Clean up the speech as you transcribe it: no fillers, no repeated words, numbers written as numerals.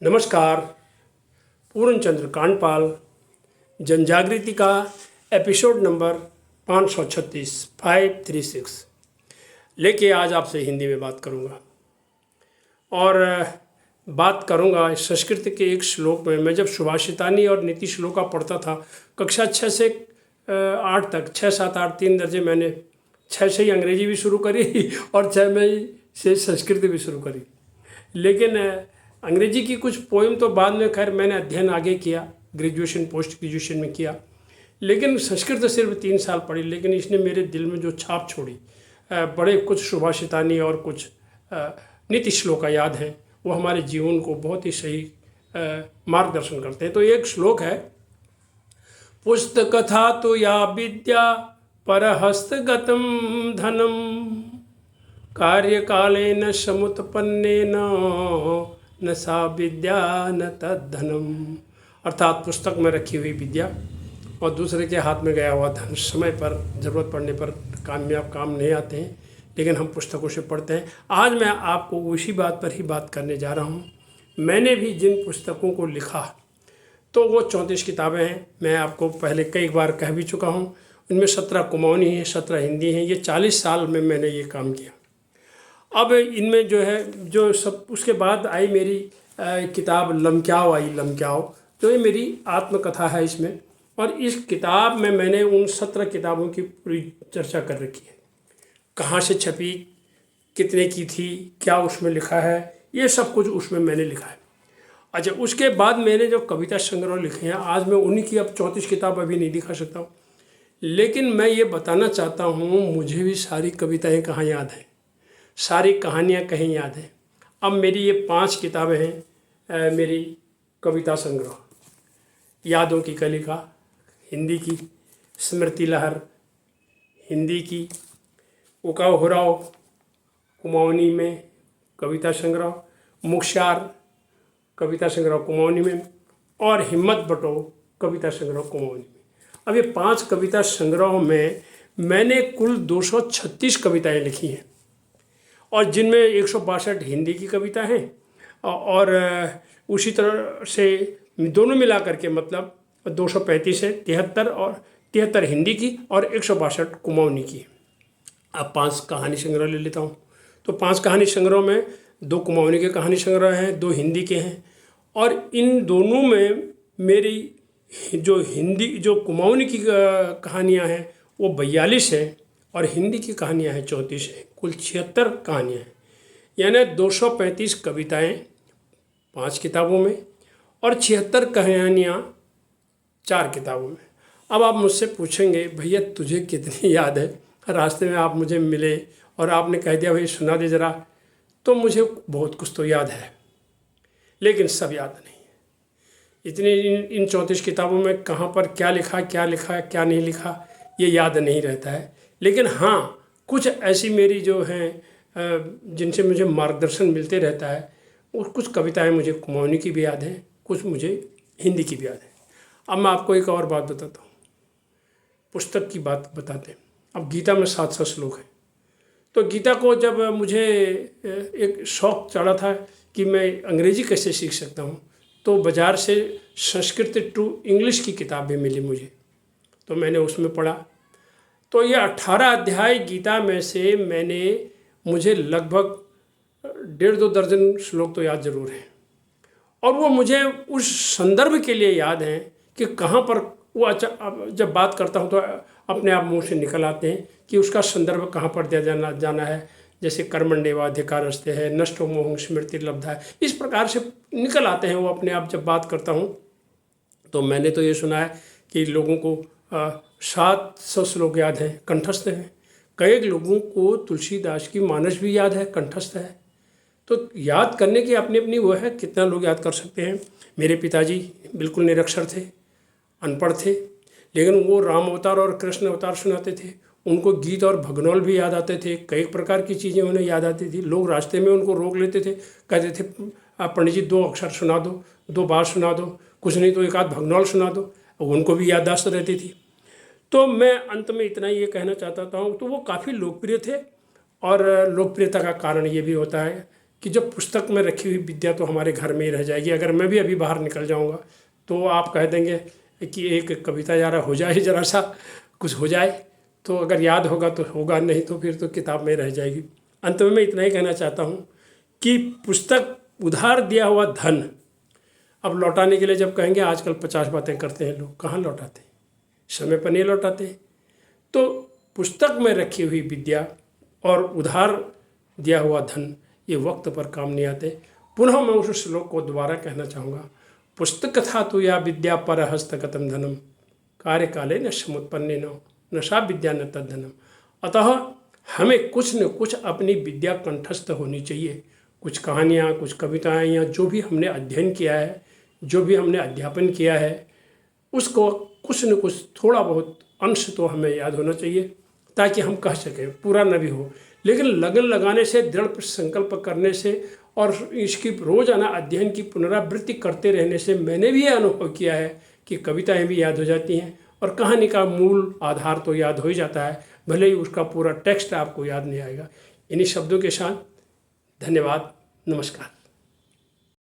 नमस्कार। पूर्णचंद्र कांडपाल जनजागृति का episode number 536 536 लेके आज आपसे हिंदी में बात करूंगा और बात करूंगा इस संस्कृत के एक श्लोक में। मैं जब सुभाषितानी और नीति श्लोका पढ़ता था कक्षा 6 से 8 तक, 6 7 8 3 दर्जे मैंने 6 से ही अंग्रेजी भी शुरू करी और 6 में से संस्कृत भी शुरू करी। लेकिन अंग्रेजी की कुछ पोएम तो बाद में खैर मैंने अध्ययन आगे किया, ग्रेजुएशन पोस्ट ग्रेजुएशन में किया, लेकिन संस्कृत सिर्फ 3 साल पढ़ी। लेकिन इसने मेरे दिल में जो छाप छोड़ी, बड़े कुछ सुभाषितानी और कुछ नीति श्लोका याद हैं, वो हमारे जीवन को बहुत ही सही मार्गदर्शन करते हैं। तो एक श्लोक है, पुस्तकथा तो या विद्या परहस्तगतम धनम कार्यकालेन समुत्पन्नेन न सा विद्या न तद्धनम। अर्थात पुस्तक में रखी हुई विद्या और दूसरे के हाथ में गया हुआ धन समय पर ज़रूरत पड़ने पर कामयाब काम नहीं आते हैं, लेकिन हम पुस्तकों से पढ़ते हैं। आज मैं आपको उसी बात पर ही बात करने जा रहा हूँ। मैंने भी जिन पुस्तकों को लिखा तो वो 34 किताबें हैं। मैं आपको पहले कई बार कह भी चुका हूँ। उनमें 17 कुमाऊनी हैं, 17 हिंदी हैं। ये 40 साल में मैंने ये काम किया। अब इनमें जो है जो सब उसके बाद आई मेरी किताब लमक्याओ आई, लमक्याओ, तो ये मेरी आत्मकथा है इसमें। और इस किताब में मैंने उन 17 किताबों की पूरी चर्चा कर रखी है। कहाँ से छपी, कितने की थी, क्या उसमें लिखा है, ये सब कुछ उसमें मैंने लिखा है। अच्छा, उसके बाद मैंने जो कविता संग्रह लिखे हैं, आज मैं उन्हीं की अब 34 किताब अभी नहीं दिखा सकता हूँ, लेकिन मैं ये बताना चाहता हूँ मुझे भी सारी कविताएँ कहाँ याद हैं, सारी कहानियाँ कहीं याद हैं। अब मेरी ये 5 किताबें हैं। मेरी कविता संग्रह, यादों की कलिका हिंदी की, स्मृति लहर हिंदी की, उकाव हुराव कुमाऊनी में कविता संग्रह, मुखशार कविता संग्रह कुमाऊनी में, और हिम्मत बटो कविता संग्रह कुमाऊनी में। अब ये 5 कविता संग्रहों में मैंने कुल 236 कविताएं लिखी हैं, और जिनमें 162 हिंदी की कविता हैं और उसी तरह से दोनों मिला करके मतलब 235 है, 73 और 73 हिंदी की और 162 कुमाऊनी की। अब 5 कहानी संग्रह ले लेता हूँ। तो 5 कहानी संग्रह में 2 कुमाऊनी के कहानी संग्रह हैं, 2 हिंदी के हैं। और इन दोनों में मेरी जो हिंदी जो कुमाऊनी की कहानियाँ हैं वो 42 है और हिंदी की कहानियाँ हैं 34 है। कुल 76 कहानियाँ हैं, यानी 235 कविताएं 5 किताबों में और 76 कहानियाँ 4 किताबों में। अब आप मुझसे पूछेंगे, भैया तुझे कितनी याद है? रास्ते में आप मुझे मिले और आपने कह दिया भाई सुना दे ज़रा, तो मुझे बहुत कुछ तो याद है, लेकिन सब याद नहीं है। इतनी इन 34 किताबों में कहाँ पर क्या लिखा क्या नहीं लिखा ये याद नहीं रहता है। लेकिन हाँ, कुछ ऐसी मेरी जो हैं जिनसे मुझे मार्गदर्शन मिलते रहता है, और कुछ कविताएं मुझे कुमाऊनी की भी याद हैं, कुछ मुझे हिंदी की भी याद है। अब मैं आपको एक और बात बताता हूँ, पुस्तक की बात बताते हैं। अब गीता में 700 श्लोक हैं। तो गीता को जब मुझे एक शौक़ चढ़ा था कि मैं अंग्रेज़ी कैसे सीख सकता हूँ, तो बाज़ार से संस्कृत टू इंग्लिश की किताब भी मिली मुझे, तो मैंने उसमें पढ़ा। तो ये 18 अध्याय गीता में से मुझे लगभग 1.5-2 दर्जन श्लोक तो याद ज़रूर हैं, और वो मुझे उस संदर्भ के लिए याद हैं कि कहाँ पर वो जब बात करता हूँ तो अपने आप मुंह से निकल आते हैं कि उसका संदर्भ कहाँ पर दिया जाना है। जैसे कर्मण्येवाधिकारस्ते है, नष्टो मोहं स्मृतिर्लब्धा है, इस प्रकार से निकल आते हैं वो अपने आप जब बात करता हूँ। तो मैंने तो ये सुना है कि लोगों को 700 श्लोक याद हैं, कंठस्थ हैं। कई लोगों को तुलसीदास की मानस भी याद है, कंठस्थ है। तो याद करने की अपनी अपनी वो है, कितना लोग याद कर सकते हैं। मेरे पिताजी बिल्कुल निरक्षर थे, अनपढ़ थे, लेकिन वो राम अवतार और कृष्ण अवतार सुनाते थे। उनको गीत और भगनौल भी याद आते थे, कई प्रकार की चीज़ें उन्हें याद आती थी। लोग रास्ते में उनको रोक लेते थे, कहते थे पंडित जी 2 अक्षर सुना दो, 2 बार सुना दो, कुछ नहीं तो एक आध भगनौल सुना दो, उनको भी याददाश्त रहती थी। तो मैं अंत में इतना ये कहना चाहता हूँ, तो वो काफ़ी लोकप्रिय थे। और लोकप्रियता का कारण ये भी होता है कि जो पुस्तक में रखी हुई विद्या तो हमारे घर में ही रह जाएगी। अगर मैं भी अभी बाहर निकल जाऊंगा तो आप कह देंगे कि एक कविता ज़रा हो जाए, ज़रा सा कुछ हो जाए, तो अगर याद होगा तो होगा, नहीं तो फिर तो किताब में रह जाएगी। अंत में मैं इतना ही कहना चाहता हूँ कि पुस्तक उधार दिया हुआ धन अब लौटाने के लिए जब कहेंगे, आजकल 50 बातें करते हैं लोग, कहाँ लौटाते, समय पर नहीं लौटाते। तो पुस्तक में रखी हुई विद्या और उधार दिया हुआ धन ये वक्त पर काम नहीं आते। पुनः मैं उस श्लोक को दोबारा कहना चाहूँगा, पुस्तक था तो या विद्या पर हस्तगतम धनम कार्यकाले न समुत्पन्ने न सा विद्या न तद्धनम। अतः हमें कुछ न कुछ अपनी विद्या कंठस्थ होनी चाहिए। कुछ कहानियाँ, कुछ कविताएँ या जो भी हमने अध्ययन किया है, जो भी हमने अध्यापन किया है, उसको कुछ न कुछ थोड़ा बहुत अंश तो हमें याद होना चाहिए, ताकि हम कह सकें, पूरा न भी हो। लेकिन लगन लगाने से, दृढ़ संकल्प करने से और इसकी रोज़ाना अध्ययन की पुनरावृत्ति करते रहने से मैंने भी यह अनुभव किया है कि कविताएं भी याद हो जाती हैं और कहानी का मूल आधार तो याद हो ही जाता है, भले ही उसका पूरा टेक्स्ट आपको याद नहीं आएगा। इन्हीं शब्दों के साथ धन्यवाद, नमस्कार।